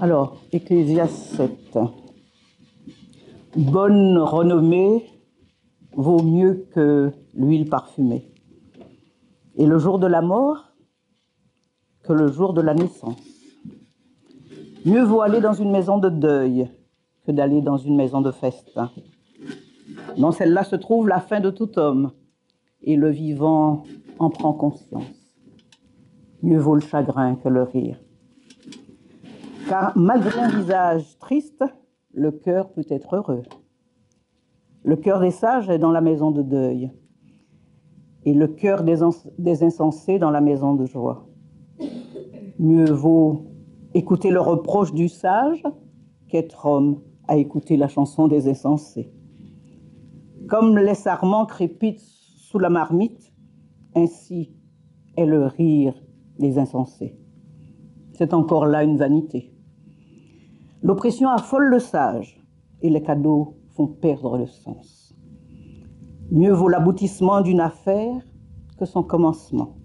Alors, Ecclésiaste 7. Bonne renommée vaut mieux que l'huile parfumée. Et le jour de la mort que le jour de la naissance. Mieux vaut aller dans une maison de deuil que d'aller dans une maison de festin. Dans celle-là se trouve la fin de tout homme, et le vivant en prend conscience. Mieux vaut le chagrin que le rire. Car malgré un visage triste, le cœur peut être heureux. Le cœur des sages est dans la maison de deuil, et le cœur des insensés dans la maison de joie. Mieux vaut écouter le reproche du sage qu'être homme à écouter la chanson des insensés. Comme les sarments crépitent sous la marmite, ainsi est le rire des insensés. C'est encore là une vanité. L'oppression affole le sage et les cadeaux font perdre le sens. Mieux vaut l'aboutissement d'une affaire que son commencement.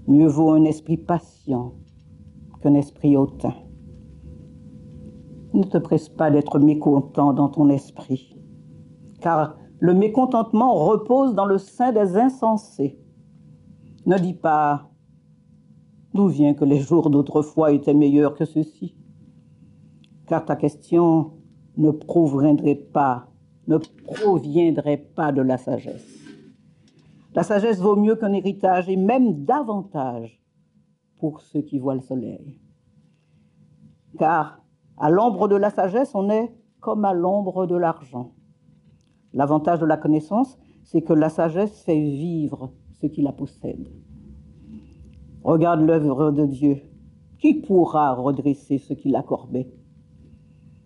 Mieux vaut un esprit patient qu'un esprit hautain. Ne te presse pas d'être mécontent dans ton esprit, car le mécontentement repose dans le sein des insensés. Ne dis pas « D'où vient que les jours d'autrefois étaient meilleurs que ceux-ci ?» Car ta question ne proviendrait pas de la sagesse. La sagesse vaut mieux qu'un héritage et même davantage pour ceux qui voient le soleil. Car à l'ombre de la sagesse, on est comme à l'ombre de l'argent. L'avantage de la connaissance, c'est que la sagesse fait vivre ce qui la possède. Regarde l'œuvre de Dieu. Qui pourra redresser ce qu'il a courbé?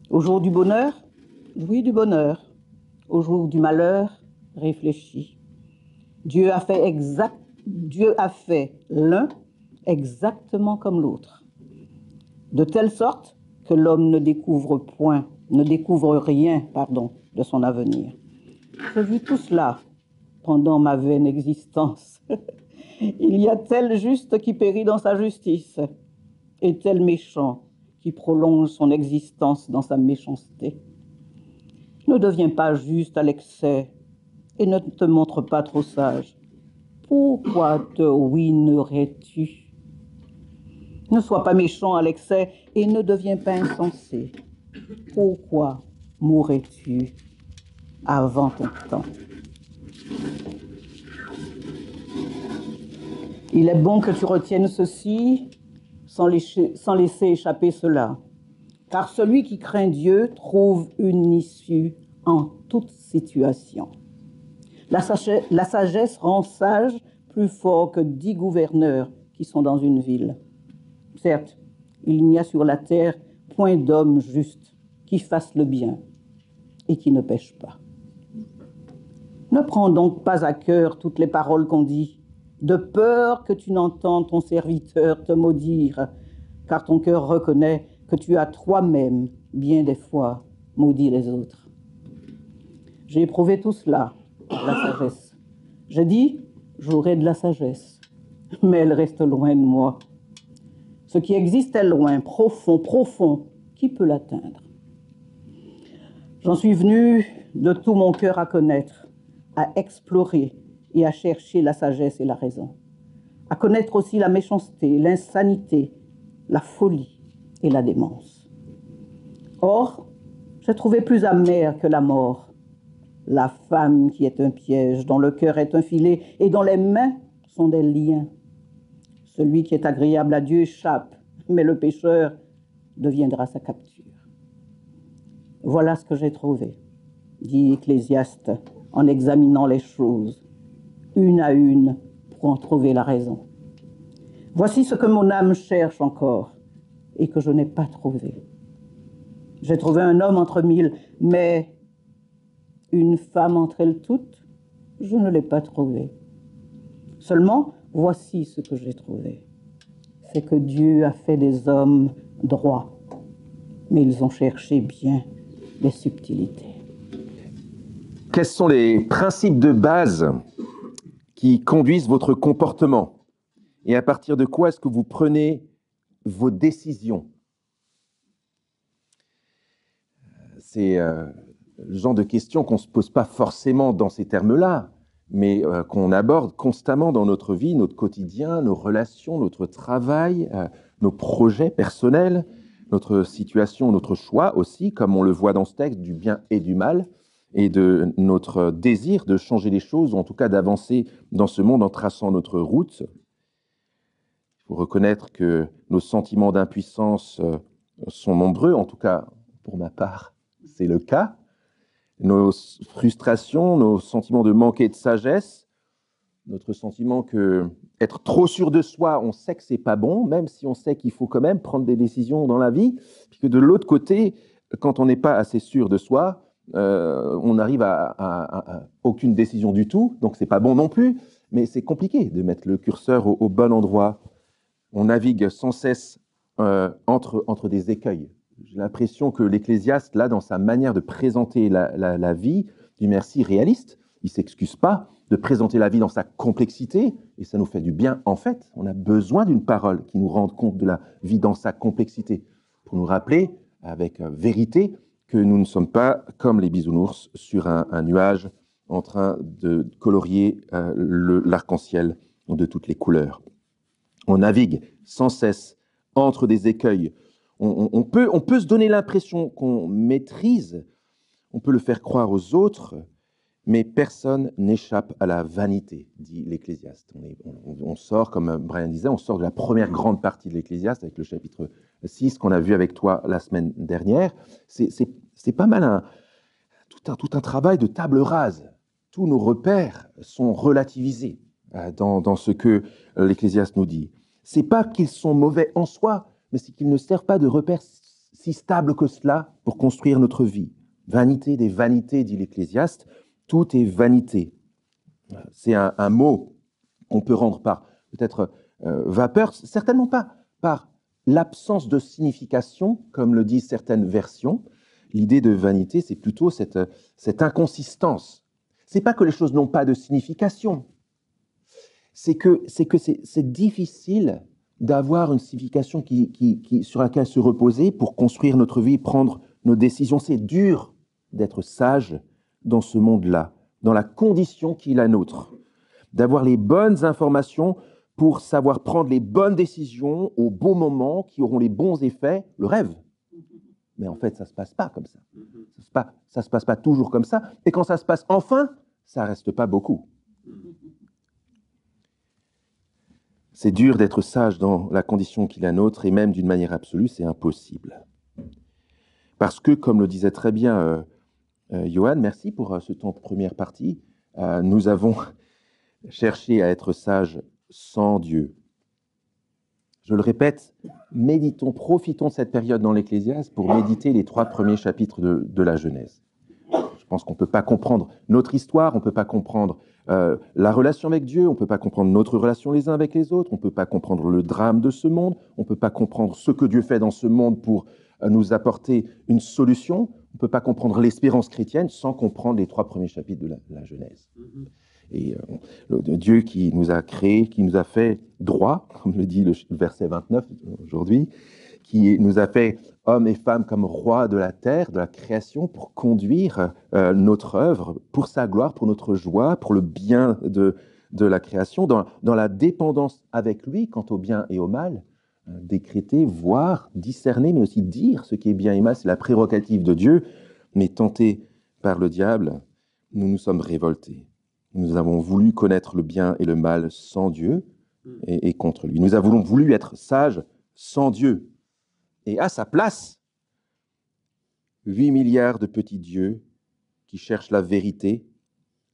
Au jour du bonheur, jouis du bonheur. Au jour du malheur, réfléchis. Dieu a fait l'un exactement comme l'autre, de telle sorte que l'homme ne découvre rien de son avenir. J'ai vu tout cela pendant ma vaine existence. Il y a tel juste qui périt dans sa justice, et tel méchant qui prolonge son existence dans sa méchanceté. Ne deviens pas juste à l'excès et ne te montre pas trop sage. Pourquoi te ruinerais-tu? Ne sois pas méchant à l'excès et ne deviens pas insensé. Pourquoi mourrais-tu avant ton temps? Il est bon que tu retiennes ceci sans laisser échapper cela. Car celui qui craint Dieu trouve une issue en toute situation. La sagesse rend sage plus fort que 10 gouverneurs qui sont dans une ville. Certes, il n'y a sur la terre point d'homme juste qui fasse le bien et qui ne pêche pas. Ne prends donc pas à cœur toutes les paroles qu'on dit, de peur que tu n'entendes ton serviteur te maudire, car ton cœur reconnaît que tu as toi-même, bien des fois, maudit les autres. J'ai éprouvé tout cela, la sagesse. J'ai dit, j'aurai de la sagesse, mais elle reste loin de moi. Ce qui existe est loin, profond, qui peut l'atteindre? J'en suis venu de tout mon cœur à connaître, à explorer et à chercher la sagesse et la raison, à connaître aussi la méchanceté, l'insanité, la folie et la démence. Or, j'ai trouvé plus amère que la mort, la femme qui est un piège, dont le cœur est un filet et dont les mains sont des liens. Celui qui est agréable à Dieu échappe, mais le pécheur deviendra sa capture. Voilà ce que j'ai trouvé, dit Ecclésiaste, en examinant les choses, une à une, pour en trouver la raison. Voici ce que mon âme cherche encore, et que je n'ai pas trouvé. J'ai trouvé un homme entre 1000, mais une femme entre elles toutes, je ne l'ai pas trouvé. Seulement, voici ce que j'ai trouvé. C'est que Dieu a fait des hommes droits, mais ils ont cherché bien les subtilités. Quels sont les principes de base qui conduisent votre comportement? Et à partir de quoi est-ce que vous prenez vos décisions? c'est le genre de questions qu'on ne se pose pas forcément dans ces termes-là, mais qu'on aborde constamment dans notre vie, notre quotidien, nos relations, notre travail, nos projets personnels, notre situation, notre choix aussi, comme on le voit dans ce texte, du bien et du mal, et de notre désir de changer les choses, ou en tout cas d'avancer dans ce monde en traçant notre route. Il faut reconnaître que nos sentiments d'impuissance sont nombreux, en tout cas pour ma part, c'est le cas. Nos frustrations, nos sentiments de manquer de sagesse, notre sentiment que être trop sûr de soi, on sait que c'est pas bon, même si on sait qu'il faut quand même prendre des décisions dans la vie, puis que de l'autre côté, quand on n'est pas assez sûr de soi, on n'arrive à aucune décision du tout, donc c'est pas bon non plus, mais c'est compliqué de mettre le curseur au bon endroit. On navigue sans cesse entre des écueils. J'ai l'impression que l'Ecclésiaste, là, dans sa manière de présenter la vie, du merci réaliste, il ne s'excuse pas de présenter la vie dans sa complexité, et ça nous fait du bien. En fait, on a besoin d'une parole qui nous rende compte de la vie dans sa complexité, pour nous rappeler, avec vérité, que nous ne sommes pas comme les bisounours sur un nuage en train de colorier l'arc-en-ciel de toutes les couleurs. On navigue sans cesse entre des écueils. On peut se donner l'impression qu'on maîtrise, on peut le faire croire aux autres, mais personne n'échappe à la vanité, dit l'Ecclésiaste. On sort, comme Brian disait, on sort de la première grande partie de l'Ecclésiaste avec le chapitre 6 qu'on a vu avec toi la semaine dernière. C'est pas mal tout un travail de table rase. Tous nos repères sont relativisés dans ce que l'Ecclésiaste nous dit. C'est pas qu'ils sont mauvais en soi, mais c'est qu'ils ne servent pas de repères si stables que cela pour construire notre vie. Vanité des vanités, dit l'Ecclésiaste, tout est vanité. C'est un mot qu'on peut rendre par peut-être vapeur, certainement pas par l'absence de signification, comme le disent certaines versions. L'idée de vanité, c'est plutôt cette inconsistance. C'est pas que les choses n'ont pas de signification, c'est que c'est difficile d'avoir une signification sur laquelle se reposer pour construire notre vie, prendre nos décisions. C'est dur d'être sage dans ce monde-là, dans la condition qui est la nôtre, d'avoir les bonnes informations pour savoir prendre les bonnes décisions au bon moment, qui auront les bons effets, le rêve. Mais en fait, ça ne se passe pas comme ça. Ça se passe pas toujours comme ça. Et quand ça se passe enfin, ça reste pas beaucoup. C'est dur d'être sage dans la condition qui est la nôtre, et même d'une manière absolue, c'est impossible. Parce que, comme le disait très bien Johan, merci pour ce temps de première partie, nous avons cherché à être sages sans Dieu. Je le répète, méditons, profitons de cette période dans l'Ecclésiaste pour méditer les 3 premiers chapitres de la Genèse. Je pense qu'on ne peut pas comprendre notre histoire, on ne peut pas comprendre la relation avec Dieu, on ne peut pas comprendre notre relation les uns avec les autres, on ne peut pas comprendre le drame de ce monde, on ne peut pas comprendre ce que Dieu fait dans ce monde pour nous apporter une solution, on ne peut pas comprendre l'espérance chrétienne sans comprendre les 3 premiers chapitres de la Genèse. Et Dieu qui nous a créés, qui nous a fait droit, comme le dit le verset 29 aujourd'hui, qui nous a fait hommes et femmes comme rois de la terre, de la création, pour conduire notre œuvre, pour sa gloire, pour notre joie, pour le bien de la création, dans la dépendance avec lui quant au bien et au mal, décréter, voir, discerner, mais aussi dire ce qui est bien et mal, c'est la prérogative de Dieu, mais tentés par le diable, nous nous sommes révoltés. Nous avons voulu connaître le bien et le mal sans Dieu et contre lui. Nous avons voulu être sages sans Dieu. Et à sa place, 8 milliards de petits dieux qui cherchent la vérité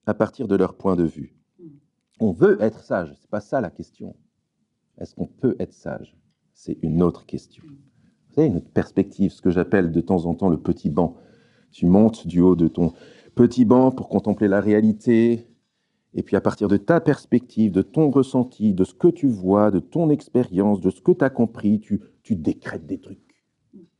à partir de leur point de vue. On veut être sage, ce n'est pas ça la question. Est-ce qu'on peut être sage? C'est une autre question. Vous savez, une autre perspective, ce que j'appelle de temps en temps le petit banc. Tu montes du haut de ton petit banc pour contempler la réalité, et puis à partir de ta perspective, de ton ressenti, de ce que tu vois, de ton expérience, de ce que tu as compris, tu décrètes des trucs,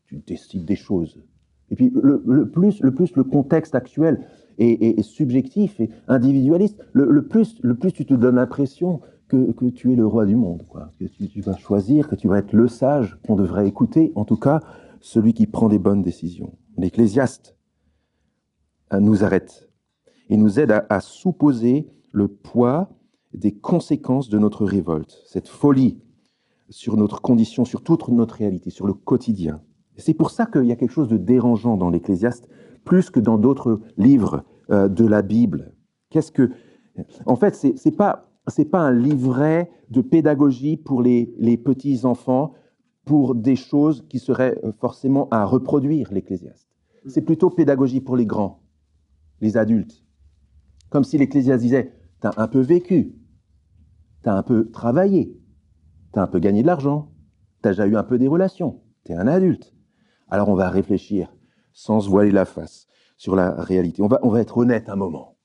tu décides des choses. Et puis le plus le contexte actuel est subjectif et individualiste, le plus tu te donnes l'impression que tu es le roi du monde, quoi. Que tu vas choisir, que tu vas être le sage qu'on devrait écouter, en tout cas celui qui prend des bonnes décisions. L'Ecclésiaste nous arrête et nous aide à supposer le poids des conséquences de notre révolte, cette folie sur notre condition, sur toute notre réalité, sur le quotidien. Et c'est pour ça qu'il y a quelque chose de dérangeant dans l'Ecclésiaste, plus que dans d'autres livres de la Bible. En fait, c'est pas un livret de pédagogie pour les petits-enfants, pour des choses qui seraient forcément à reproduire, l'Ecclésiaste. C'est plutôt pédagogie pour les grands, les adultes. Comme si l'Ecclésiaste disait, t'as un peu vécu, t'as un peu travaillé, t'as un peu gagné de l'argent, t'as déjà eu un peu des relations, t'es un adulte. Alors on va réfléchir, sans se voiler la face, sur la réalité. On va être honnête un moment.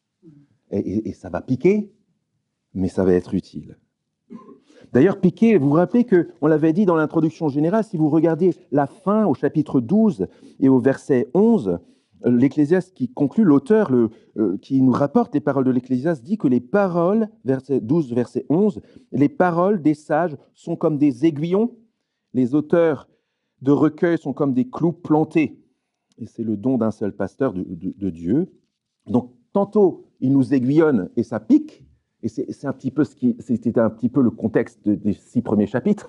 Et ça va piquer, mais ça va être utile. D'ailleurs, piquer, vous vous rappelez qu'on l'avait dit dans l'introduction générale, si vous regardez la fin au chapitre 12 et au verset 11, l'Ecclésiaste qui conclut, l'auteur qui nous rapporte les paroles de l'Ecclésiaste dit que les paroles, verset 12, verset 11, les paroles des sages sont comme des aiguillons, les auteurs de recueils sont comme des clous plantés. Et c'est le don d'un seul pasteur de Dieu. Donc, tantôt, il nous aiguillonne et ça pique, et c'était un petit peu le contexte des 6 premiers chapitres.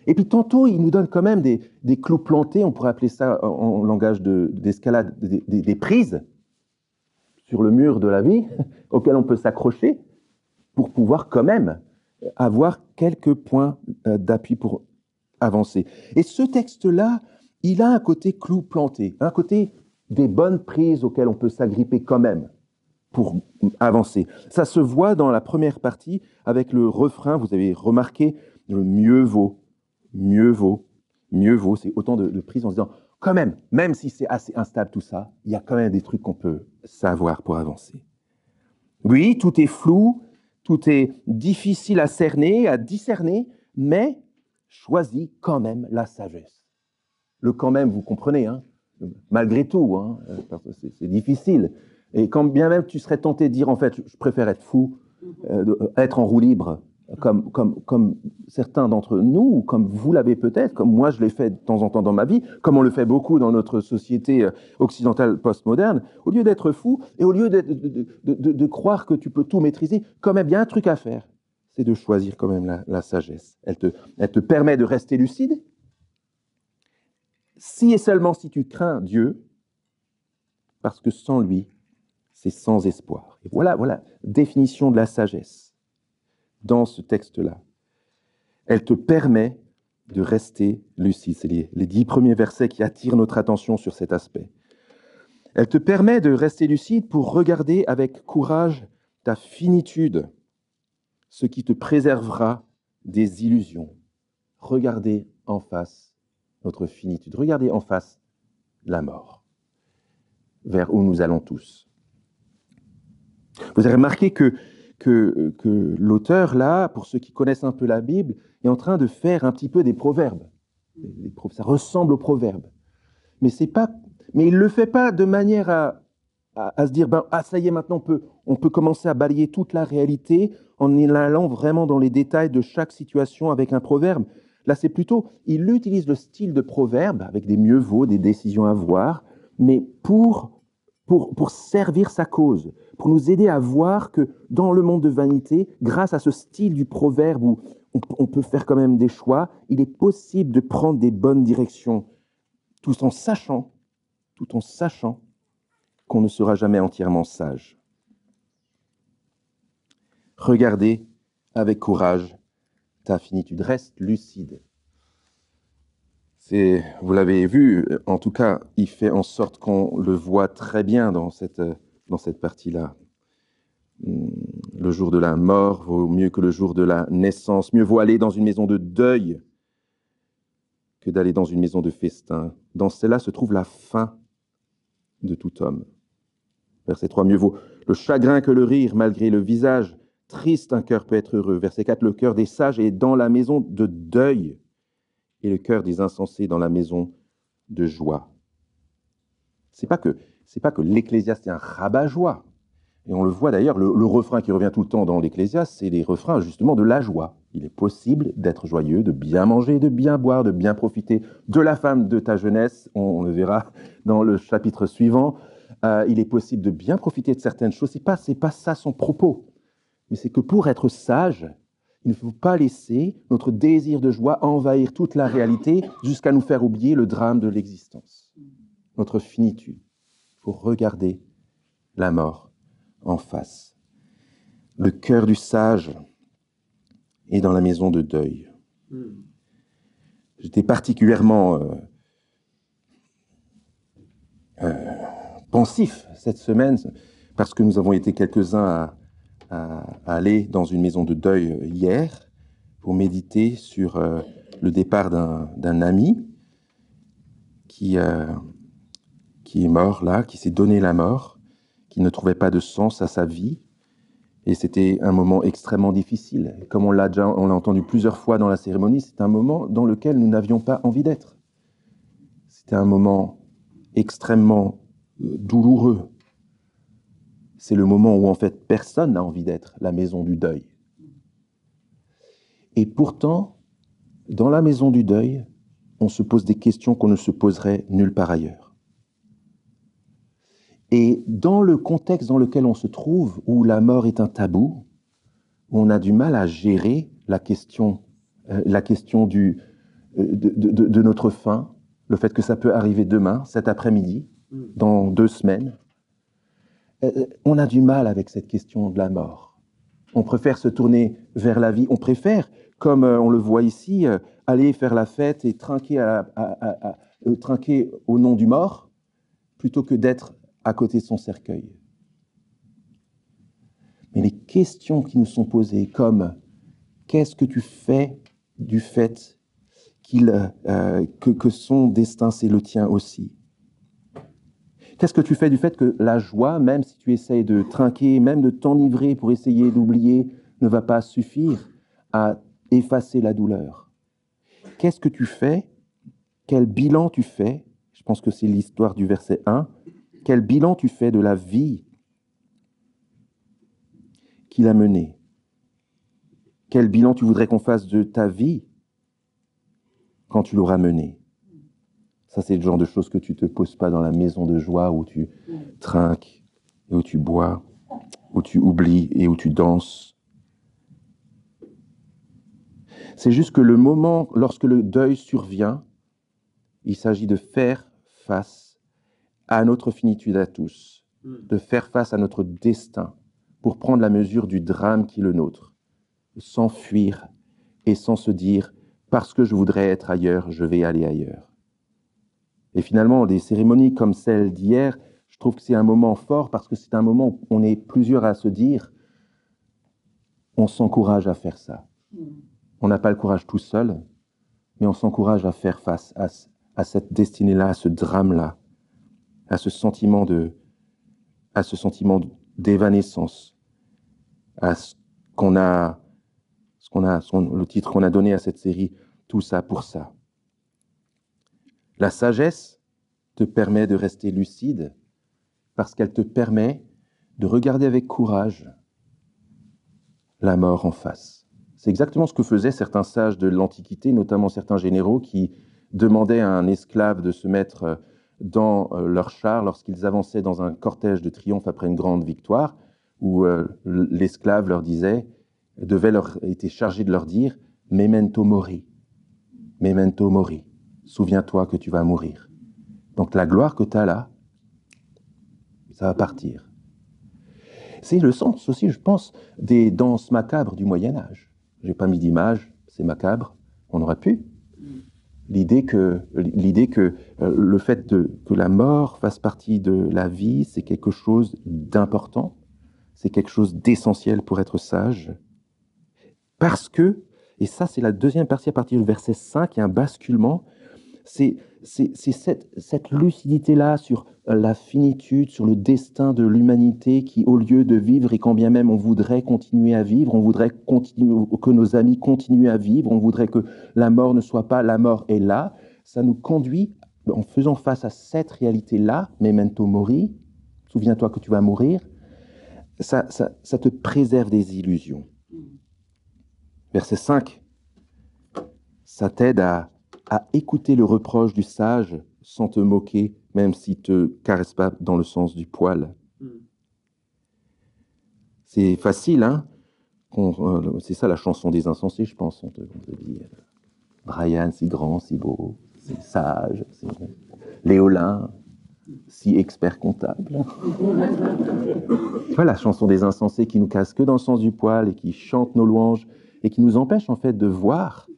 Et puis tantôt, il nous donne quand même des clous plantés, on pourrait appeler ça en langage d'escalade, des prises sur le mur de la vie, auxquelles on peut s'accrocher pour pouvoir quand même avoir quelques points d'appui pour avancer. Et ce texte-là, il a un côté clou planté, un côté des bonnes prises auxquelles on peut s'agripper quand même pour avancer. Ça se voit dans la première partie avec le refrain, vous avez remarqué, le mieux vaut, mieux vaut, mieux vaut. C'est autant de prises en se disant, quand même si c'est assez instable tout ça, il y a quand même des trucs qu'on peut savoir pour avancer. Oui, tout est flou, tout est difficile à cerner, à discerner, mais choisis quand même la sagesse. Le quand même, vous comprenez, hein, malgré tout, hein, parce que c'est difficile. Et quand bien même tu serais tenté de dire, en fait, je préfère être fou, être en roue libre, comme certains d'entre nous, ou comme vous l'avez peut-être, comme moi je l'ai fait de temps en temps dans ma vie, comme on le fait beaucoup dans notre société occidentale postmoderne, au lieu d'être fou, et au lieu de croire que tu peux tout maîtriser, quand même, il y a un truc à faire, c'est de choisir quand même la sagesse. Elle te permet de rester lucide, si et seulement si tu crains Dieu, parce que sans lui, c'est sans espoir. Et voilà, définition de la sagesse dans ce texte-là. Elle te permet de rester lucide. C'est les 10 premiers versets qui attirent notre attention sur cet aspect. Elle te permet de rester lucide pour regarder avec courage ta finitude, ce qui te préservera des illusions. Regardez en face notre finitude. Regardez en face la mort, vers où nous allons tous. Vous avez remarqué que l'auteur, là, pour ceux qui connaissent un peu la Bible, est en train de faire un petit peu des proverbes. Ça ressemble aux proverbes. Mais il ne le fait pas de manière à se dire, ça y est, maintenant on peut commencer à balayer toute la réalité en allant vraiment dans les détails de chaque situation avec un proverbe. Là, c'est plutôt, il utilise le style de proverbe avec des mieux vaut, des décisions à voir, mais pour servir sa cause, pour nous aider à voir que dans le monde de vanité, grâce à ce style du proverbe où on peut faire quand même des choix, il est possible de prendre des bonnes directions, tout en sachant qu'on ne sera jamais entièrement sage. Regardez avec courage ta finitude, reste lucide. Vous l'avez vu, en tout cas, il fait en sorte qu'on le voit très bien dans cette partie-là. Le jour de la mort vaut mieux que le jour de la naissance. Mieux vaut aller dans une maison de deuil que d'aller dans une maison de festin. Dans celle-là se trouve la fin de tout homme. Verset 3, mieux vaut le chagrin que le rire, malgré le visage triste, un cœur peut être heureux. Verset 4, le cœur des sages est dans la maison de deuil, et le cœur des insensés dans la maison de joie. C'est pas que l'Ecclésiaste est un rabat-joie. Et on le voit d'ailleurs, le refrain qui revient tout le temps dans l'Ecclésiaste, c'est les refrains justement de la joie. Il est possible d'être joyeux, de bien manger, de bien boire, de bien profiter de la femme de ta jeunesse, on le verra dans le chapitre suivant, il est possible de bien profiter de certaines choses. C'est pas ça son propos. Mais c'est que pour être sage, il ne faut pas laisser notre désir de joie envahir toute la réalité jusqu'à nous faire oublier le drame de l'existence, notre finitude. Il faut regarder la mort en face. Le cœur du sage est dans la maison de deuil. J'étais particulièrement pensif cette semaine parce que nous avons été quelques-uns à aller dans une maison de deuil hier pour méditer sur le départ d'un ami qui est mort là, qui s'est donné la mort, qui ne trouvait pas de sens à sa vie. Et c'était un moment extrêmement difficile. Comme on l'a entendu plusieurs fois dans la cérémonie, c'est un moment dans lequel nous n'avions pas envie d'être. C'était un moment extrêmement douloureux. C'est le moment où en fait personne n'a envie d'être, la maison du deuil. Et pourtant, dans la maison du deuil, on se pose des questions qu'on ne se poserait nulle part ailleurs. Et dans le contexte dans lequel on se trouve, où la mort est un tabou, où on a du mal à gérer la question de notre fin, le fait que ça peut arriver demain, cet après-midi, dans 2 semaines, on a du mal avec cette question de la mort. On préfère se tourner vers la vie, on préfère, comme on le voit ici, aller faire la fête et trinquer au nom du mort, plutôt que d'être à côté de son cercueil. Mais les questions qui nous sont posées, comme qu'est-ce que tu fais du fait que son destin c'est le tien aussi? Qu'est-ce que tu fais du fait que la joie, même si tu essayes de trinquer, même de t'enivrer pour essayer d'oublier, ne va pas suffire à effacer la douleur? Qu'est-ce que tu fais? Quel bilan tu fais? Je pense que c'est l'histoire du verset 1. Quel bilan tu fais de la vie qu'il a menée? Quel bilan tu voudrais qu'on fasse de ta vie quand tu l'auras menée? Ça, c'est le genre de choses que tu ne te poses pas dans la maison de joie où tu trinques, et où tu bois, où tu oublies et où tu danses. C'est juste que le moment, lorsque le deuil survient, il s'agit de faire face à notre finitude à tous, de faire face à notre destin pour prendre la mesure du drame qui est le nôtre, sans fuir et sans se dire « parce que je voudrais être ailleurs, je vais aller ailleurs ». Et finalement, des cérémonies comme celle d'hier, je trouve que c'est un moment fort parce que c'est un moment où on est plusieurs à se dire on s'encourage à faire ça. On n'a pas le courage tout seul, mais on s'encourage à faire face à cette destinée-là, à ce drame-là, à ce sentiment d'évanescence, à le titre qu'on a donné à cette série, Tout ça pour ça. La sagesse te permet de rester lucide parce qu'elle te permet de regarder avec courage la mort en face. C'est exactement ce que faisaient certains sages de l'Antiquité, notamment certains généraux qui demandaient à un esclave de se mettre dans leur char lorsqu'ils avançaient dans un cortège de triomphe après une grande victoire, où l'esclave leur était chargé de leur dire « Memento mori, memento mori ». Souviens-toi que tu vas mourir. Donc la gloire que tu as là, ça va partir. C'est le sens aussi, je pense, des danses macabres du Moyen-Âge. Je n'ai pas mis d'image, c'est macabre, on aurait pu. L'idée que le fait que la mort fasse partie de la vie, c'est quelque chose d'important, c'est quelque chose d'essentiel pour être sage. Parce que, et ça c'est la deuxième partie à partir du verset 5, il y a un basculement, c'est cette lucidité-là sur la finitude, sur le destin de l'humanité qui, au lieu de vivre, et quand bien même on voudrait continuer à vivre, on voudrait que nos amis continuent à vivre, on voudrait que la mort ne soit pas la mort est là, ça nous conduit, en faisant face à cette réalité-là, memento mori, souviens-toi que tu vas mourir, ça te préserve des illusions. Verset 5, ça t'aide à écouter le reproche du sage sans te moquer, même s'il ne te caresse pas dans le sens du poil. C'est facile, hein? C'est ça la chanson des insensés, je pense. On te dit Brian, si grand, si beau, si sage, Léolin, si expert comptable. Tu vois, la chanson des insensés qui nous casse que dans le sens du poil et qui chante nos louanges et qui nous empêche en fait de voir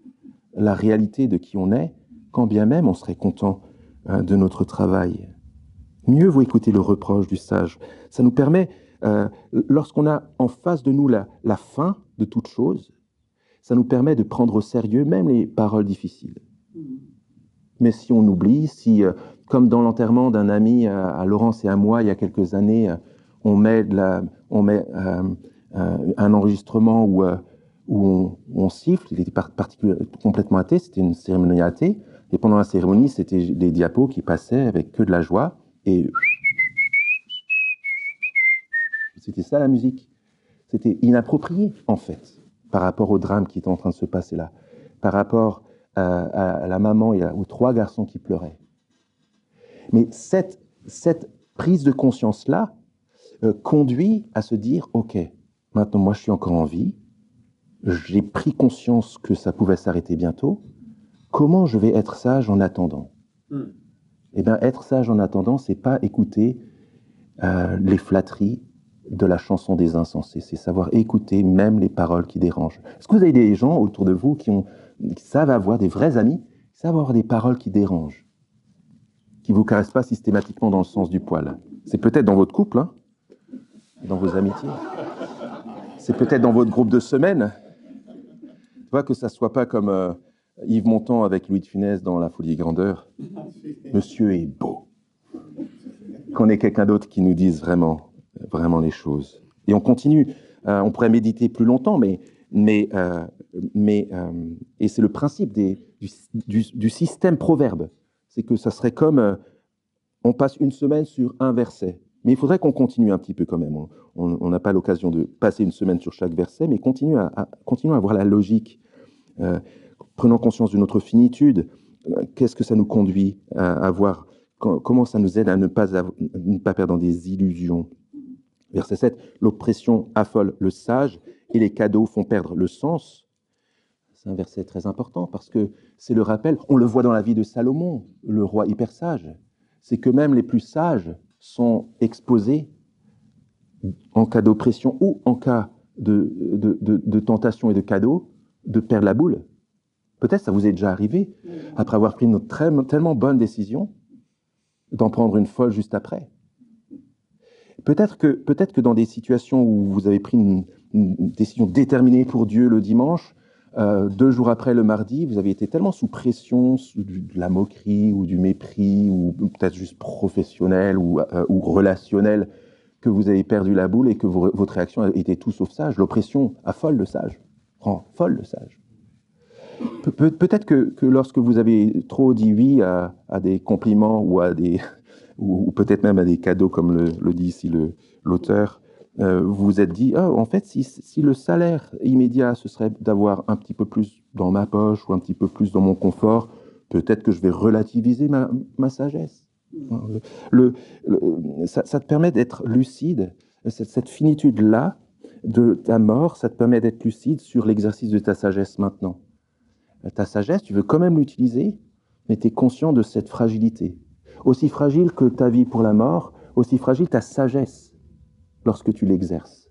la réalité de qui on est, quand bien même on serait content de notre travail. Mieux vaut écouter le reproche du sage. Ça nous permet, lorsqu'on a en face de nous la fin de toute chose, ça nous permet de prendre au sérieux même les paroles difficiles. Mais si on oublie, si, comme dans l'enterrement d'un ami à Laurence et à moi il y a quelques années, on met un enregistrement où on siffle, il était complètement athée, c'était une cérémonie athée, et pendant la cérémonie, c'était des diapos qui passaient avec que de la joie, et c'était ça la musique. C'était inapproprié, en fait, par rapport au drame qui était en train de se passer là, par rapport à la maman et aux 3 garçons qui pleuraient. Mais cette prise de conscience-là conduit à se dire, OK, maintenant moi je suis encore en vie, j'ai pris conscience que ça pouvait s'arrêter bientôt, comment je vais être sage en attendant? Eh bien, être sage en attendant, c'est pas écouter les flatteries de la chanson des insensés, c'est savoir écouter même les paroles qui dérangent. Est-ce que vous avez des gens autour de vous qui savent avoir des vrais amis, qui savent avoir des paroles qui dérangent, qui ne vous caressent pas systématiquement dans le sens du poil? C'est peut-être dans votre couple, hein, dans vos amitiés. C'est peut-être dans votre groupe de semaine. Tu vois, que ça ne soit pas comme Yves Montand avec Louis de Funès dans La Folie et Grandeur. Monsieur est beau. Qu'on ait quelqu'un d'autre qui nous dise vraiment les choses. Et on continue. On pourrait méditer plus longtemps, et c'est le principe du système proverbe. C'est que ça serait comme on passe une semaine sur un verset. Mais il faudrait qu'on continue un petit peu quand même. On n'a pas l'occasion de passer une semaine sur chaque verset, mais continuons à voir la logique. Prenant conscience de notre finitude, qu'est-ce que ça nous conduit à voir? Comment ça nous aide à ne pas perdre dans des illusions? Verset 7, l'oppression affole le sage et les cadeaux font perdre le sens. C'est un verset très important parce que c'est le rappel, on le voit dans la vie de Salomon, le roi hyper sage, c'est que même les plus sages sont exposés en cas d'oppression ou en cas de tentation et de cadeau de perdre la boule. Peut-être ça vous est déjà arrivé, après avoir pris une tellement bonne décision, d'en prendre une folle juste après. Peut-être que dans des situations où vous avez pris une décision déterminée pour Dieu le dimanche, 2 jours après le mardi, vous avez été tellement sous pression, sous de la moquerie ou du mépris, ou peut-être juste professionnel ou relationnel, que vous avez perdu la boule et que votre réaction était tout sauf sage. L'oppression affole le sage, rend folle le sage. Peut-être que lorsque vous avez trop dit oui à des compliments ou peut-être même à des cadeaux, comme le dit ici l'auteur, vous vous êtes dit, en fait, si le salaire immédiat, ce serait d'avoir un petit peu plus dans ma poche ou un petit peu plus dans mon confort, peut-être que je vais relativiser ma sagesse. Ça te permet d'être lucide, cette finitude-là de ta mort, ça te permet d'être lucide sur l'exercice de ta sagesse maintenant. Ta sagesse, tu veux quand même l'utiliser, mais tu es conscient de cette fragilité. Aussi fragile que ta vie pour la mort, aussi fragile ta sagesse lorsque tu l'exerces.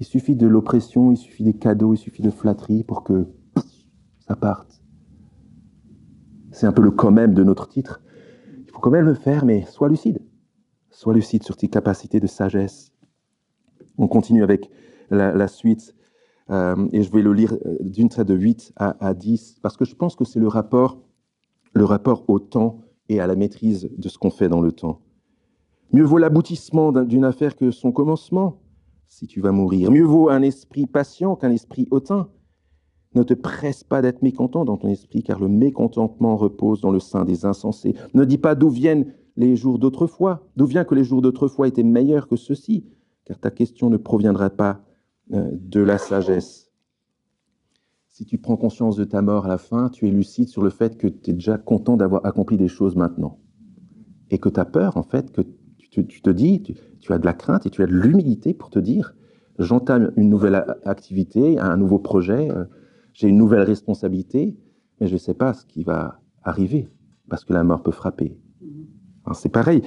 Il suffit de l'oppression, il suffit des cadeaux, il suffit de flatterie pour que ça parte. C'est un peu le quand même de notre titre. Il faut quand même le faire, mais sois lucide. Sois lucide sur tes capacités de sagesse. On continue avec la suite. Et je vais le lire d'une traite de 8 à 10, parce que je pense que c'est le rapport au temps et à la maîtrise de ce qu'on fait dans le temps. Mieux vaut l'aboutissement d'une affaire que son commencement, si tu vas mourir. Mieux vaut un esprit patient qu'un esprit hautain. Ne te presse pas d'être mécontent dans ton esprit, car le mécontentement repose dans le sein des insensés. Ne dis pas d'où viennent les jours d'autrefois, d'où vient que les jours d'autrefois étaient meilleurs que ceux-ci, car ta question ne proviendra pas de la sagesse. Si tu prends conscience de ta mort à la fin, tu es lucide sur le fait que tu es déjà content d'avoir accompli des choses maintenant. et que tu as peur, en fait, que tu te dis, tu as de la crainte et tu as de l'humilité pour te dire, j'entame une nouvelle activité, un nouveau projet, j'ai une nouvelle responsabilité, mais je ne sais pas ce qui va arriver, parce que la mort peut frapper. Alors, c'est pareil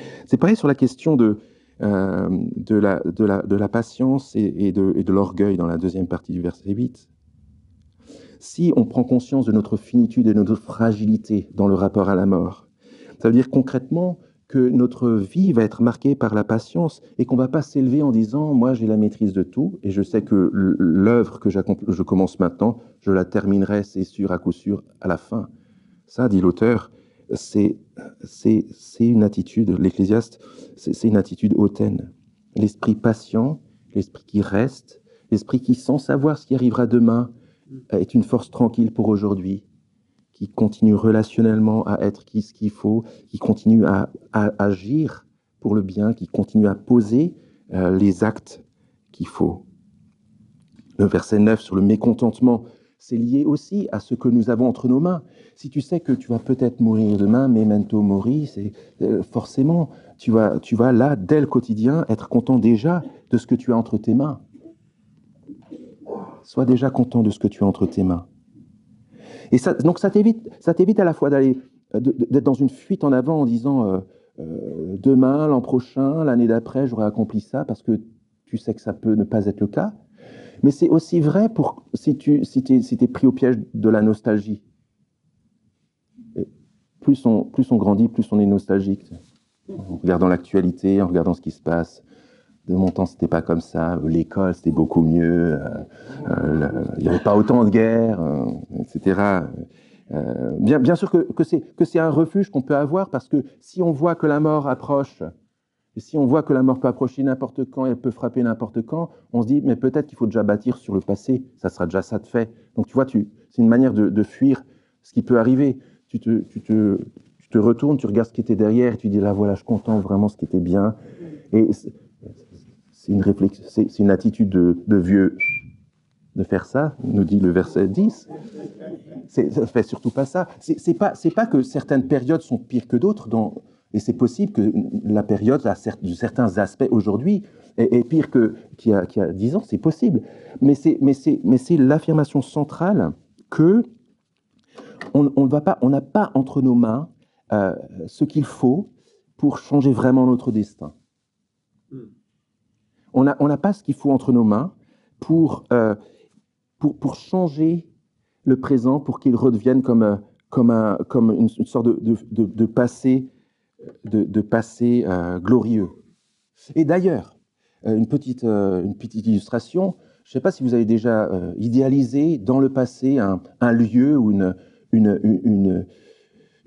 sur la question de la patience et de l'orgueil dans la deuxième partie du verset 8. Si on prend conscience de notre finitude et de notre fragilité dans le rapport à la mort, ça veut dire concrètement que notre vie va être marquée par la patience et qu'on ne va pas s'élever en disant « moi j'ai la maîtrise de tout et je sais que l'œuvre que je commence maintenant, je la terminerai, c'est sûr, à coup sûr, à la fin ». Ça, dit l'auteur, c'est une attitude, l'Ecclésiaste, c'est une attitude hautaine. L'esprit patient, l'esprit qui reste, l'esprit qui, sans savoir ce qui arrivera demain, est une force tranquille pour aujourd'hui, qui continue relationnellement à être ce qu'il faut, qui continue à agir pour le bien, qui continue à poser les actes qu'il faut. Le verset 9 sur le mécontentement, c'est lié aussi à ce que nous avons entre nos mains. Si tu sais que tu vas peut-être mourir demain, memento mori, c'est forcément, tu vas là, dès le quotidien, être content déjà de ce que tu as entre tes mains. Sois déjà content de ce que tu as entre tes mains. Et donc ça t'évite à la fois d'être dans une fuite en avant en disant demain, l'an prochain, l'année d'après, j'aurai accompli ça, parce que tu sais que ça peut ne pas être le cas. Mais c'est aussi vrai si t'es pris au piège de la nostalgie. Et plus on grandit, plus on est nostalgique. En regardant l'actualité, en regardant ce qui se passe. De mon temps, c'était pas comme ça. L'école, c'était beaucoup mieux. Il n'y avait pas autant de guerres, etc. Bien sûr que c'est un refuge qu'on peut avoir, parce que si on voit que la mort approche, et si on voit que la mort peut approcher n'importe quand, elle peut frapper n'importe quand, on se dit, mais peut-être qu'il faut déjà bâtir sur le passé, ça sera déjà ça de fait. Donc tu vois, c'est une manière de fuir ce qui peut arriver. Tu te retournes, tu regardes ce qui était derrière, et tu dis, là voilà, je contemple vraiment ce qui était bien. Et c'est une réflexion, c'est une attitude de vieux de faire ça, nous dit le verset 10. Ça ne fait surtout pas ça. C'est pas que certaines périodes sont pires que d'autres, et c'est possible que la période, de certains aspects aujourd'hui, est pire qu'il y a 10 ans, c'est possible. Mais c'est l'affirmation centrale que on n'a pas entre nos mains ce qu'il faut pour changer vraiment notre destin. On n'a pas ce qu'il faut entre nos mains pour changer le présent, pour qu'il redevienne comme une sorte de passé, glorieux. Et d'ailleurs, une petite illustration, je ne sais pas si vous avez déjà idéalisé dans le passé un lieu ou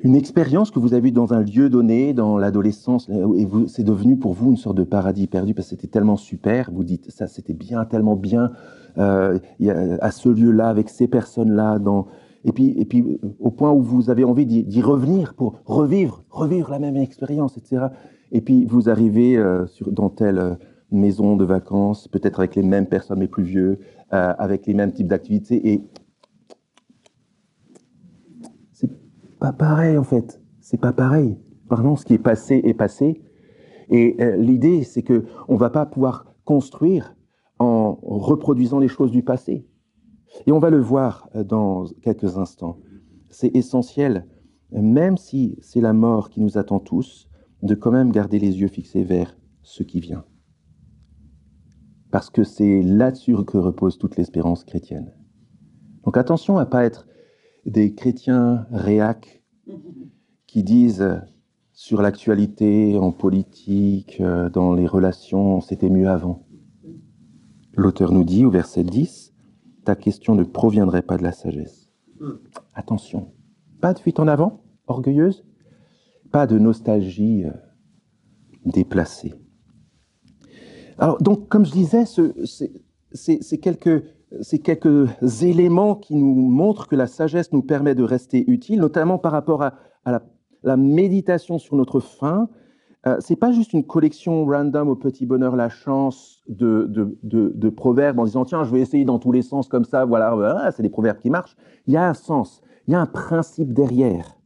une expérience que vous avez eue dans un lieu donné, dans l'adolescence, et c'est devenu pour vous une sorte de paradis perdu, parce que c'était tellement super, vous dites, ça c'était bien, tellement bien, à ce lieu-là, avec ces personnes-là, et puis au point où vous avez envie d'y revenir pour revivre la même expérience, etc. Et puis vous arrivez dans telle maison de vacances, peut-être avec les mêmes personnes, mais plus vieux, avec les mêmes types d'activités, et pas pareil, en fait. C'est pas pareil. Pardon, ce qui est passé est passé. Et l'idée, c'est qu'on ne va pas pouvoir construire en reproduisant les choses du passé. Et on va le voir dans quelques instants. C'est essentiel, même si c'est la mort qui nous attend tous, de quand même garder les yeux fixés vers ce qui vient. Parce que c'est là-dessus que repose toute l'espérance chrétienne. Donc attention à ne pas être des chrétiens réacs qui disent sur l'actualité, en politique, dans les relations, c'était mieux avant. L'auteur nous dit au verset 10, ta question ne proviendrait pas de la sagesse. Attention, pas de fuite en avant, orgueilleuse, pas de nostalgie déplacée. Alors, donc, comme je disais, c'est quelques éléments qui nous montrent que la sagesse nous permet de rester utile, notamment par rapport à la méditation sur notre fin. C'est pas juste une collection random au petit bonheur la chance de proverbes en disant tiens, je vais essayer dans tous les sens comme ça, voilà, c'est des proverbes qui marchent. Il y a un sens, il y a un principe derrière.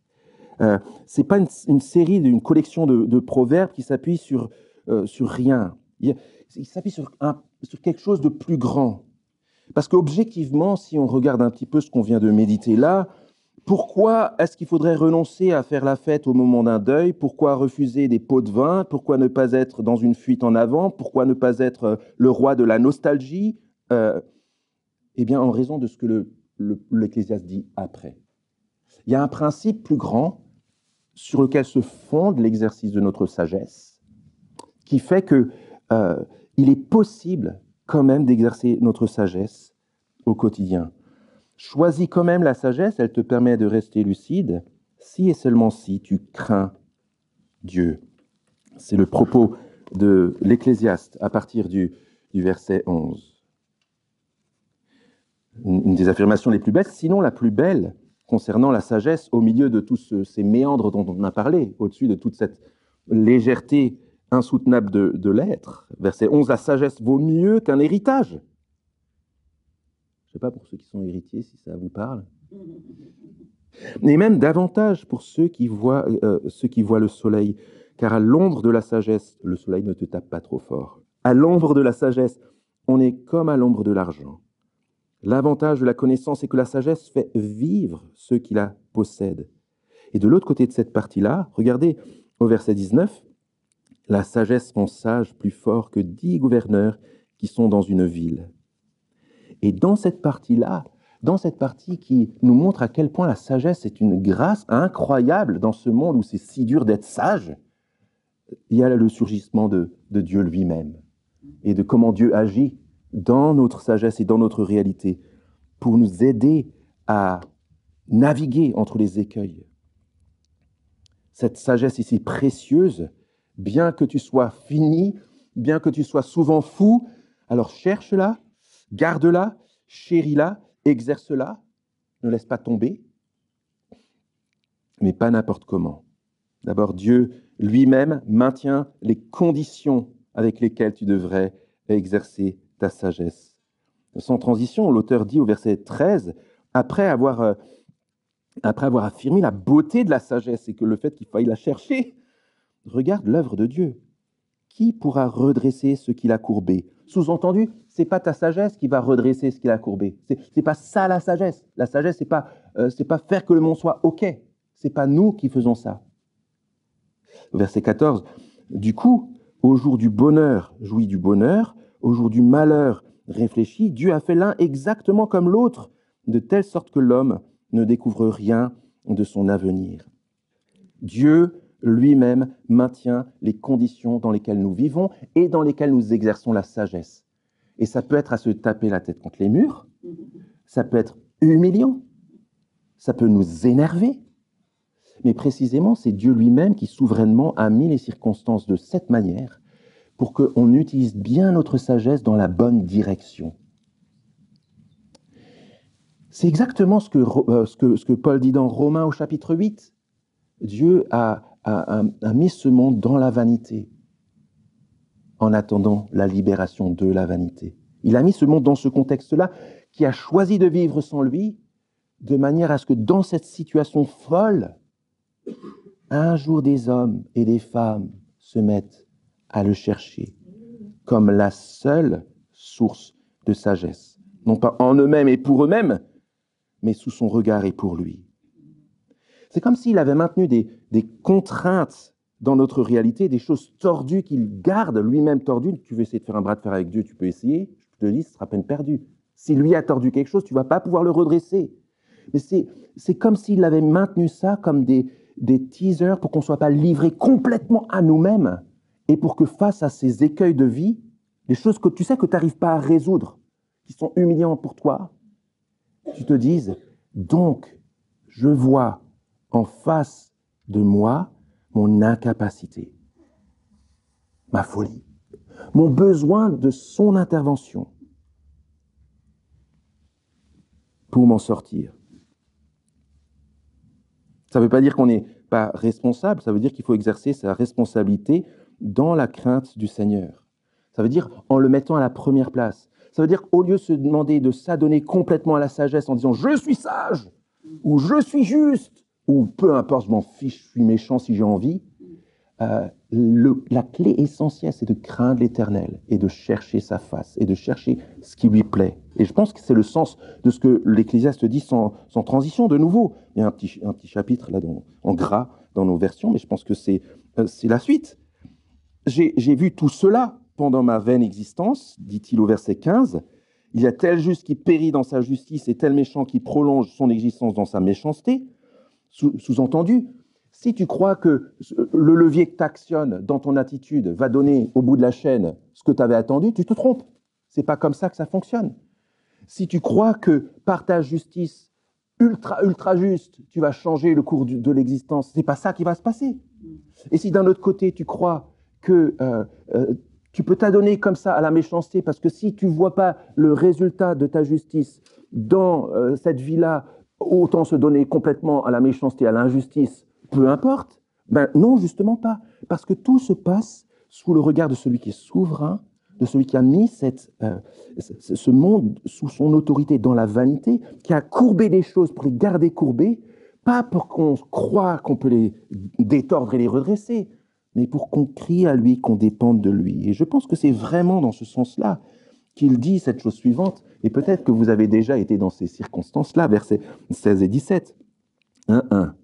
C'est pas une série, une collection de proverbes qui s'appuie sur rien. Il s'appuie sur quelque chose de plus grand. Parce qu'objectivement, si on regarde un petit peu ce qu'on vient de méditer là, pourquoi est-ce qu'il faudrait renoncer à faire la fête au moment d'un deuil? Pourquoi refuser des pots de vin? Pourquoi ne pas être dans une fuite en avant? Pourquoi ne pas être le roi de la nostalgie? Eh bien, en raison de ce que l'Ecclésiaste dit après. Il y a un principe plus grand sur lequel se fonde l'exercice de notre sagesse, qui fait que il est possible quand même d'exercer notre sagesse au quotidien. Choisis quand même la sagesse, elle te permet de rester lucide, si et seulement si tu crains Dieu. C'est le propos de l'Ecclésiaste à partir du verset 11. Une des affirmations les plus belles, sinon la plus belle, concernant la sagesse, au milieu de tous ces méandres dont on a parlé, au-dessus de toute cette légèreté insoutenable de l'être. Verset 11, la sagesse vaut mieux qu'un héritage. Je ne sais pas pour ceux qui sont héritiers si ça vous parle. Et même davantage pour ceux qui voient le soleil, car à l'ombre de la sagesse, le soleil ne te tape pas trop fort. À l'ombre de la sagesse, on est comme à l'ombre de l'argent. L'avantage de la connaissance est que la sagesse fait vivre ceux qui la possèdent. Et de l'autre côté de cette partie-là, regardez au verset 19, la sagesse rend sage plus fort que 10 gouverneurs qui sont dans une ville. Et dans cette partie-là, dans cette partie qui nous montre à quel point la sagesse est une grâce incroyable dans ce monde où c'est si dur d'être sage, il y a le surgissement de Dieu lui-même et de comment Dieu agit dans notre sagesse et dans notre réalité pour nous aider à naviguer entre les écueils. Cette sagesse est si précieuse, bien que tu sois fini, bien que tu sois souvent fou, alors cherche-la, garde-la, chéris-la, exerce-la, ne laisse pas tomber, mais pas n'importe comment. D'abord, Dieu lui-même maintient les conditions avec lesquelles tu devrais exercer ta sagesse. Sans transition, l'auteur dit au verset 13, après avoir affirmé la beauté de la sagesse et que le fait qu'il faille la chercher, regarde l'œuvre de Dieu. Qui pourra redresser ce qu'il a courbé? Sous-entendu, c'est pas ta sagesse qui va redresser ce qu'il a courbé. C'est pas ça la sagesse. La sagesse, c'est pas faire que le monde soit OK. C'est pas nous qui faisons ça. Verset 14. Du coup, au jour du bonheur, jouis du bonheur. Au jour du malheur, réfléchis. Dieu a fait l'un exactement comme l'autre, de telle sorte que l'homme ne découvre rien de son avenir. Dieu lui-même maintient les conditions dans lesquelles nous vivons et dans lesquelles nous exerçons la sagesse. Et ça peut être à se taper la tête contre les murs, ça peut être humiliant, ça peut nous énerver, mais précisément c'est Dieu lui-même qui souverainement a mis les circonstances de cette manière pour qu'on utilise bien notre sagesse dans la bonne direction. C'est exactement ce que Paul dit dans Romains au chapitre 8. Dieu a mis ce monde dans la vanité, en attendant la libération de la vanité. Il a mis ce monde dans ce contexte-là, qui a choisi de vivre sans lui, de manière à ce que dans cette situation folle, un jour des hommes et des femmes se mettent à le chercher comme la seule source de sagesse. Non pas en eux-mêmes et pour eux-mêmes, mais sous son regard et pour lui. C'est comme s'il avait maintenu des contraintes dans notre réalité, des choses tordues qu'il garde lui-même tordues. Tu veux essayer de faire un bras de fer avec Dieu, tu peux essayer. Je te dis, ce sera peine perdue. Si lui a tordu quelque chose, tu ne vas pas pouvoir le redresser. Mais c'est comme s'il avait maintenu ça comme des teasers pour qu'on ne soit pas livré complètement à nous-mêmes et pour que face à ces écueils de vie, les choses que tu sais que tu n'arrives pas à résoudre, qui sont humiliantes pour toi, tu te dises, donc, je vois en face de moi mon incapacité, ma folie, mon besoin de son intervention pour m'en sortir. Ça ne veut pas dire qu'on n'est pas responsable, ça veut dire qu'il faut exercer sa responsabilité dans la crainte du Seigneur. Ça veut dire en le mettant à la première place. Ça veut dire qu'au lieu de se demander de s'adonner complètement à la sagesse en disant « je suis sage » ou « je suis juste » ou peu importe, je m'en fiche, je suis méchant si j'ai envie. La clé essentielle, c'est de craindre l'Éternel et de chercher sa face et de chercher ce qui lui plaît. Et je pense que c'est le sens de ce que l'Ecclésiaste dit sans transition. De nouveau, il y a un petit chapitre là en gras dans nos versions, mais je pense que c'est la suite. J'ai vu tout cela pendant ma vaine existence, dit-il au verset 15. Il y a tel juste qui périt dans sa justice et tel méchant qui prolonge son existence dans sa méchanceté. Sous-entendu, si tu crois que le levier que tu actionnes dans ton attitude va donner au bout de la chaîne ce que tu avais attendu, tu te trompes. C'est pas comme ça que ça fonctionne. Si tu crois que par ta justice ultra juste, tu vas changer le cours de l'existence, c'est pas ça qui va se passer. Et si d'un autre côté, tu crois que tu peux t'adonner comme ça à la méchanceté, parce que si tu vois pas le résultat de ta justice dans cette vie-là, autant se donner complètement à la méchanceté, à l'injustice, peu importe. Ben non, justement pas. Parce que tout se passe sous le regard de celui qui est souverain, de celui qui a mis ce monde sous son autorité dans la vanité, qui a courbé les choses pour les garder courbées, pas pour qu'on croie qu'on peut les détordre et les redresser, mais pour qu'on crie à lui, qu'on dépende de lui. Et je pense que c'est vraiment dans ce sens-là qu'il dit cette chose suivante, et peut-être que vous avez déjà été dans ces circonstances-là, versets 16 et 17. 1.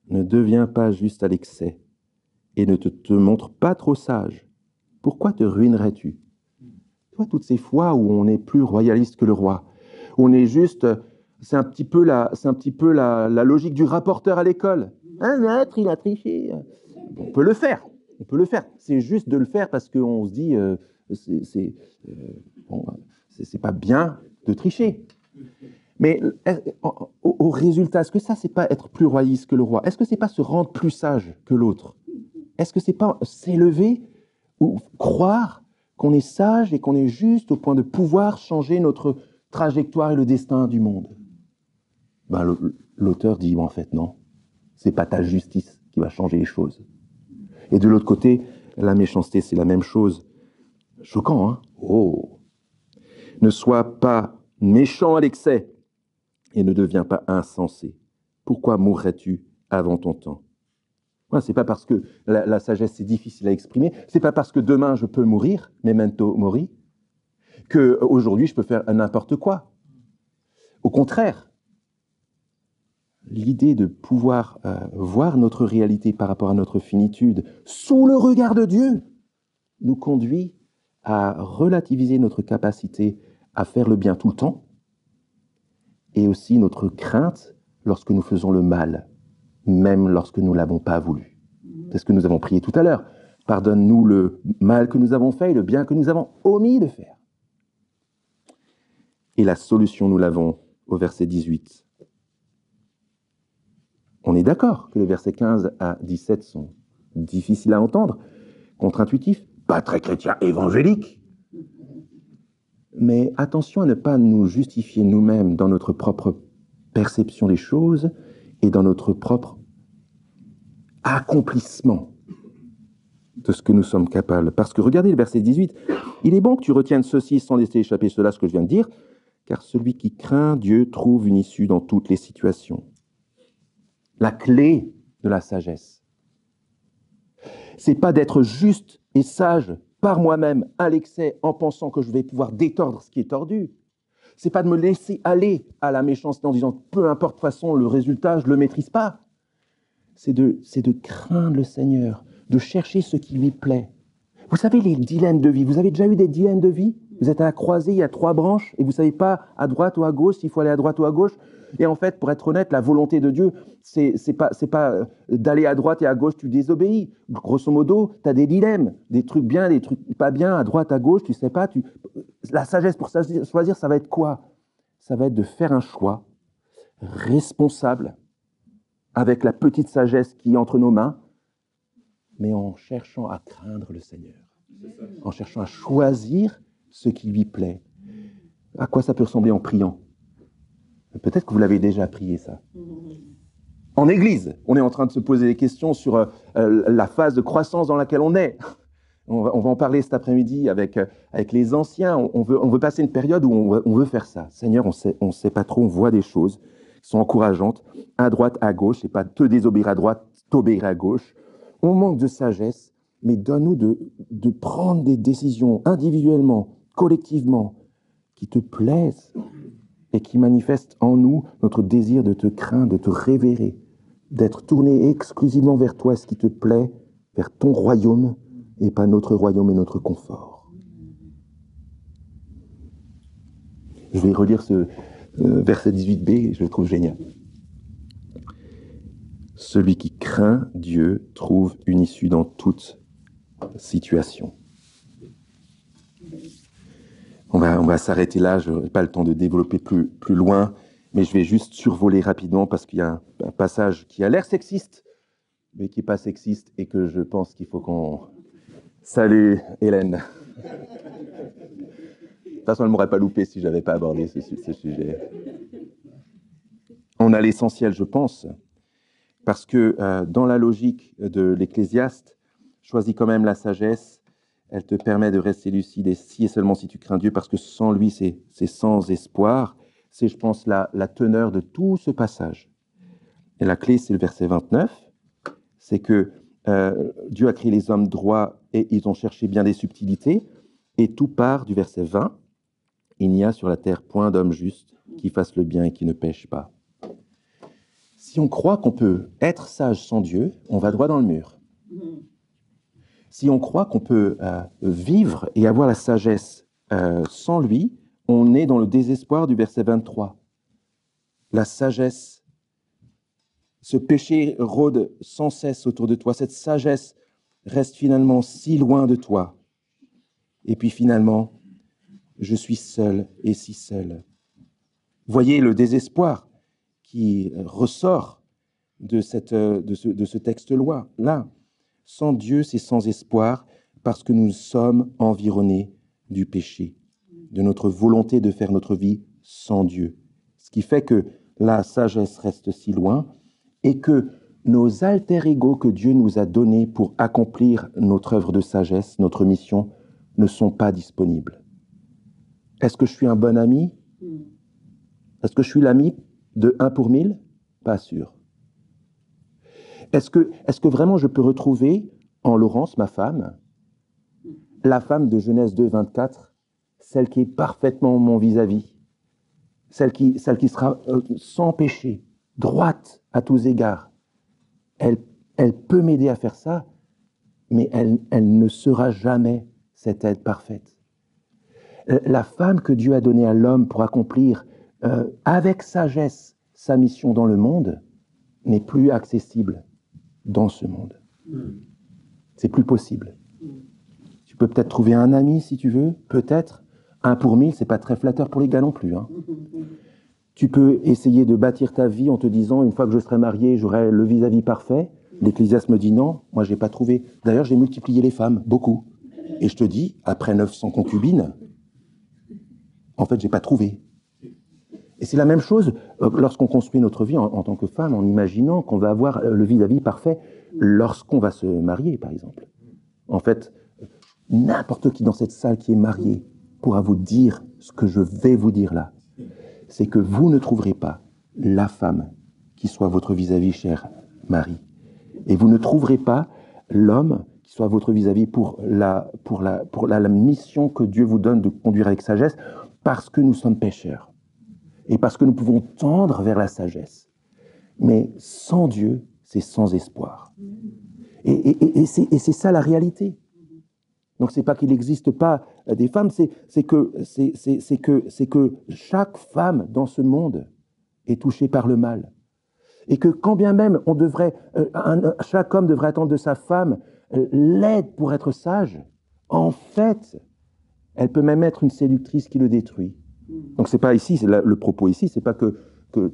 Ne deviens pas juste à l'excès, et ne te montre pas trop sage. Pourquoi te ruinerais-tu? Toi, toutes ces fois où on est plus royaliste que le roi, où on est juste, c'est un petit peu la logique du rapporteur à l'école. Un maître, il a triché. On peut le faire. C'est juste de le faire parce qu'on se dit, c'est pas bien de tricher. Mais au résultat, est-ce que ça, c'est pas être plus royaliste que le roi? Est-ce que c'est pas se rendre plus sage que l'autre? Est-ce que c'est pas s'élever ou croire qu'on est sage et qu'on est juste au point de pouvoir changer notre trajectoire et le destin du monde? Ben, l'auteur dit, en fait, non. C'est pas ta justice qui va changer les choses. Et de l'autre côté, la méchanceté, c'est la même chose. Choquant, hein? Oh! Ne sois pas méchant à l'excès et ne deviens pas insensé. Pourquoi mourrais-tu avant ton temps? C'est pas parce que la sagesse c'est difficile à exprimer, c'est pas parce que demain je peux mourir, memento mori, que aujourd'hui je peux faire n'importe quoi. Au contraire, l'idée de pouvoir voir notre réalité par rapport à notre finitude sous le regard de Dieu nous conduit à relativiser notre capacité à faire le bien tout le temps et aussi notre crainte lorsque nous faisons le mal, même lorsque nous ne l'avons pas voulu. C'est ce que nous avons prié tout à l'heure. Pardonne-nous le mal que nous avons fait et le bien que nous avons omis de faire. Et la solution, nous l'avons au verset 18. On est d'accord que les versets 15 à 17 sont difficiles à entendre, contre-intuitifs, pas très chrétiens évangéliques. Mais attention à ne pas nous justifier nous-mêmes dans notre propre perception des choses et dans notre propre accomplissement de ce que nous sommes capables. Parce que regardez le verset 18, il est bon que tu retiennes ceci sans laisser échapper cela, ce que je viens de dire, car celui qui craint Dieu trouve une issue dans toutes les situations. La clé de la sagesse, c'est pas d'être juste et sage par moi-même à l'excès en pensant que je vais pouvoir détordre ce qui est tordu. C'est pas de me laisser aller à la méchanceté en disant peu importe de toute façon le résultat, je le maîtrise pas. C'est de craindre le Seigneur, de chercher ce qui lui plaît. Vous savez les dilemmes de vie, vous avez déjà eu des dilemmes de vie? Vous êtes à la croisée, il y a 3 branches et vous savez pas à droite ou à gauche s'il faut aller à droite ou à gauche. Et en fait, pour être honnête, la volonté de Dieu, c'est pas d'aller à droite et à gauche, tu désobéis. Grosso modo, tu as des dilemmes, des trucs bien, des trucs pas bien, à droite, à gauche, tu sais pas. La sagesse pour choisir, ça va être quoi? Ça va être de faire un choix responsable, avec la petite sagesse qui est entre nos mains, mais en cherchant à craindre le Seigneur, en cherchant à choisir ce qui lui plaît. À quoi ça peut ressembler en priant? Peut-être que vous l'avez déjà prié, ça. En Église, on est en train de se poser des questions sur la phase de croissance dans laquelle on est. On va en parler cet après-midi avec les anciens. On veut passer une période où on veut faire ça. Seigneur, on sait pas trop, on voit des choses. sont encourageantes. À droite, à gauche, et pas te désobéir à droite, t'obéir à gauche. On manque de sagesse, mais donne-nous de prendre des décisions individuellement, collectivement, qui te plaisent et qui manifestent en nous notre désir de te craindre, de te révérer, d'être tourné exclusivement vers toi, ce qui te plaît, vers ton royaume, et pas notre royaume et notre confort. Je vais relire ce verset 18b, je le trouve génial. Celui qui craint Dieu trouve une issue dans toute situation. On va s'arrêter là, je n'ai pas le temps de développer plus loin, mais je vais juste survoler rapidement parce qu'il y a un passage qui a l'air sexiste, mais qui n'est pas sexiste et que je pense qu'il faut qu'on... Salut Hélène. De toute façon, elle ne m'aurait pas loupé si je n'avais pas abordé ce sujet. On a l'essentiel, je pense, parce que dans la logique de l'Ecclésiaste, choisis quand même la sagesse, elle te permet de rester lucide, et si et seulement si tu crains Dieu, parce que sans lui, c'est sans espoir. C'est, je pense, la teneur de tout ce passage. Et la clé, c'est le verset 29, c'est que Dieu a créé les hommes droits et ils ont cherché bien des subtilités, et tout part du verset 20. Il n'y a sur la terre point d'homme juste qui fasse le bien et qui ne pêche pas. Si on croit qu'on peut être sage sans Dieu, on va droit dans le mur. Si on croit qu'on peut vivre et avoir la sagesse sans lui, on est dans le désespoir du verset 23. La sagesse, ce péché rôde sans cesse autour de toi, cette sagesse reste finalement si loin de toi. Et puis finalement, je suis seul et si seul. Voyez le désespoir qui ressort de ce texte-là. Sans Dieu, c'est sans espoir, parce que nous sommes environnés du péché, de notre volonté de faire notre vie sans Dieu. Ce qui fait que la sagesse reste si loin et que nos alter-ego que Dieu nous a donnés pour accomplir notre œuvre de sagesse, notre mission, ne sont pas disponibles. Est-ce que je suis un bon ami? Est-ce que je suis l'ami de 1 pour 1000? Pas sûr. Est-ce que vraiment je peux retrouver en Laurence, ma femme, la femme de Genèse 2, 24, celle qui est parfaitement mon vis-à-vis, celle qui sera sans péché, droite à tous égards? Elle peut m'aider à faire ça, mais elle ne sera jamais cette aide parfaite. La femme que Dieu a donnée à l'homme pour accomplir avec sagesse sa mission dans le monde n'est plus accessible dans ce monde. C'est plus possible. Tu peux peut-être trouver un ami si tu veux, peut-être. 1 pour 1000, c'est pas très flatteur pour les gars non plus. Hein. Tu peux essayer de bâtir ta vie en te disant, une fois que je serai marié, j'aurai le vis-à-vis parfait. L'Ecclésiaste me dit non, moi j'ai pas trouvé. D'ailleurs, j'ai multiplié les femmes, beaucoup. Et je te dis, après 900 concubines, en fait, j'ai pas trouvé. Et c'est la même chose lorsqu'on construit notre vie en tant que femme, en imaginant qu'on va avoir le vis-à-vis parfait lorsqu'on va se marier, par exemple. En fait, n'importe qui dans cette salle qui est marié pourra vous dire ce que je vais vous dire là. C'est que vous ne trouverez pas la femme qui soit votre vis-à-vis, cher mari. Et vous ne trouverez pas l'homme qui soit votre vis-à-vis pour la mission que Dieu vous donne de conduire avec sagesse, parce que nous sommes pécheurs. Et parce que nous pouvons tendre vers la sagesse. Mais sans Dieu, c'est sans espoir. Et c'est ça la réalité. Donc c'est pas qu'il n'existe pas des femmes, c'est que chaque femme dans ce monde est touchée par le mal. Et que quand bien même chaque homme devrait attendre de sa femme l'aide pour être sage, en fait, elle peut même être une séductrice qui le détruit. Donc c'est pas ici, le propos ici, c'est pas que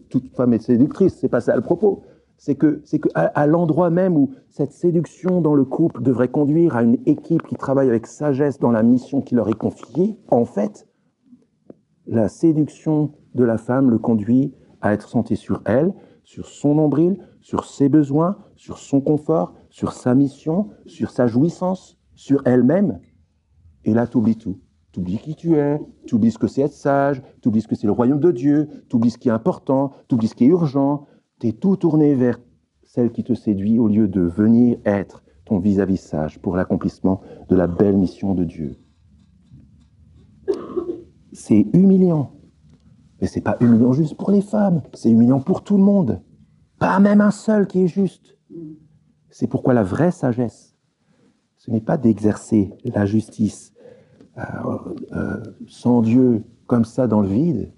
toute femme est séductrice, c'est pas ça le propos. C'est que à l'endroit même où cette séduction dans le couple devrait conduire à une équipe qui travaille avec sagesse dans la mission qui leur est confiée, en fait, la séduction de la femme le conduit à être centré sur elle, sur son nombril, sur ses besoins, sur son confort, sur sa mission, sur sa jouissance, sur elle-même. Et là, t'oublies tout. tu oublies qui tu es, tu oublies ce que c'est être sage, tu oublies ce que c'est le royaume de Dieu, tu oublies ce qui est important, tu oublies ce qui est urgent. Tu es tout tourné vers celle qui te séduit au lieu de venir être ton vis-à-vis sage pour l'accomplissement de la belle mission de Dieu. C'est humiliant. Mais ce n'est pas humiliant juste pour les femmes, c'est humiliant pour tout le monde. Pas même un seul qui est juste. C'est pourquoi la vraie sagesse, ce n'est pas d'exercer la justice sans Dieu comme ça dans le vide,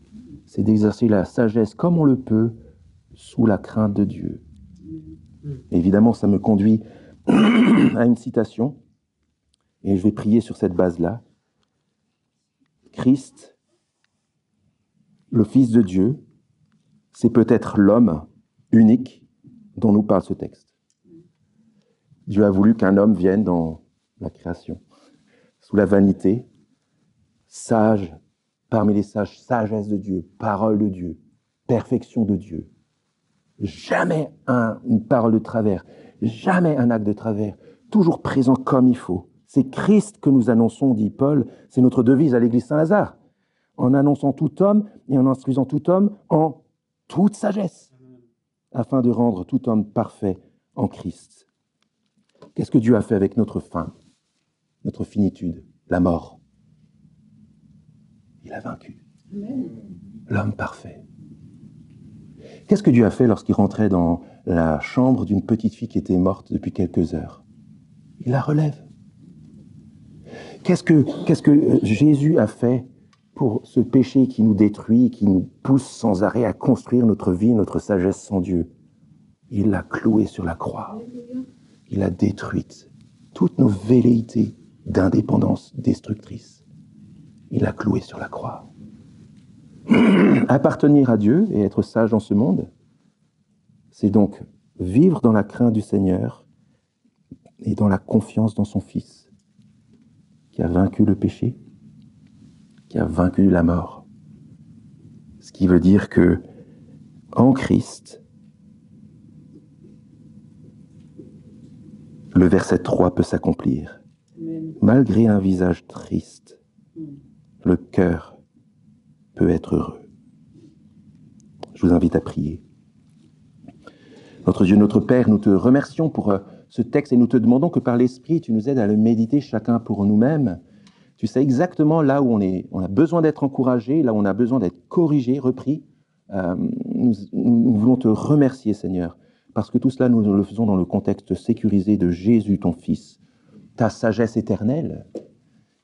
c'est d'exercer la sagesse comme on le peut sous la crainte de Dieu. Évidemment, ça me conduit à une citation, et je vais prier sur cette base-là. Christ, le Fils de Dieu, c'est peut-être l'homme unique dont nous parle ce texte. Dieu a voulu qu'un homme vienne dans la création, sous la vanité, sage, parmi les sages, sagesse de Dieu, parole de Dieu, perfection de Dieu. Jamais une parole de travers, jamais un acte de travers, toujours présent comme il faut. C'est Christ que nous annonçons, dit Paul, c'est notre devise à l'église Saint-Lazare, en annonçant tout homme et en instruisant tout homme en toute sagesse, afin de rendre tout homme parfait en Christ. Qu'est-ce que Dieu a fait avec notre fin, notre finitude, la mort? Il a vaincu. L'homme parfait. Qu'est-ce que Dieu a fait lorsqu'il rentrait dans la chambre d'une petite fille qui était morte depuis quelques heures? Il la relève. Qu'est-ce que Jésus a fait pour ce péché qui nous détruit, qui nous pousse sans arrêt à construire notre vie, notre sagesse sans Dieu? Il l'a cloué sur la croix. Il a détruite toutes nos velléités d'indépendance destructrice. Il l'a cloué sur la croix. Appartenir à Dieu et être sage dans ce monde, c'est donc vivre dans la crainte du Seigneur et dans la confiance dans son Fils, qui a vaincu le péché, qui a vaincu la mort. Ce qui veut dire que, en Christ, le verset 3 peut s'accomplir. Malgré un visage triste, le cœur peut être heureux. Je vous invite à prier. Notre Dieu, notre Père, nous te remercions pour ce texte et nous te demandons que par l'Esprit, tu nous aides à le méditer chacun pour nous-mêmes. Tu sais exactement là où on a besoin d'être encouragé, là où on a besoin d'être corrigé, repris. Nous voulons te remercier, Seigneur, parce que tout cela, nous le faisons dans le contexte sécurisé de Jésus, ton Fils, ta sagesse éternelle,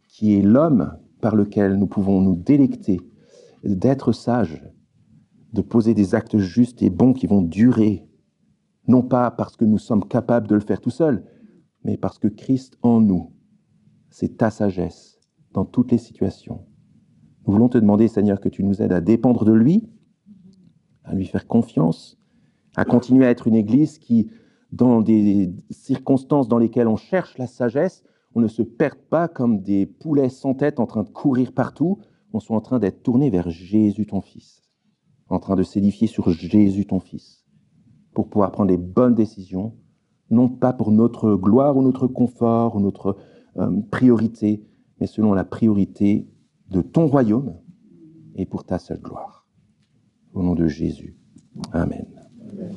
qui est l'homme par lequel nous pouvons nous délecter d'être sages, de poser des actes justes et bons qui vont durer, non pas parce que nous sommes capables de le faire tout seuls, mais parce que Christ en nous, c'est ta sagesse dans toutes les situations. Nous voulons te demander, Seigneur, que tu nous aides à dépendre de lui, à lui faire confiance, à continuer à être une église qui, dans des circonstances dans lesquelles on cherche la sagesse, on ne se perde pas comme des poulets sans tête en train de courir partout, on soit en train d'être tourné vers Jésus ton Fils, en train de s'édifier sur Jésus ton Fils, pour pouvoir prendre les bonnes décisions, non pas pour notre gloire ou notre confort ou notre priorité, mais selon la priorité de ton royaume et pour ta seule gloire. Au nom de Jésus. Amen. Amen.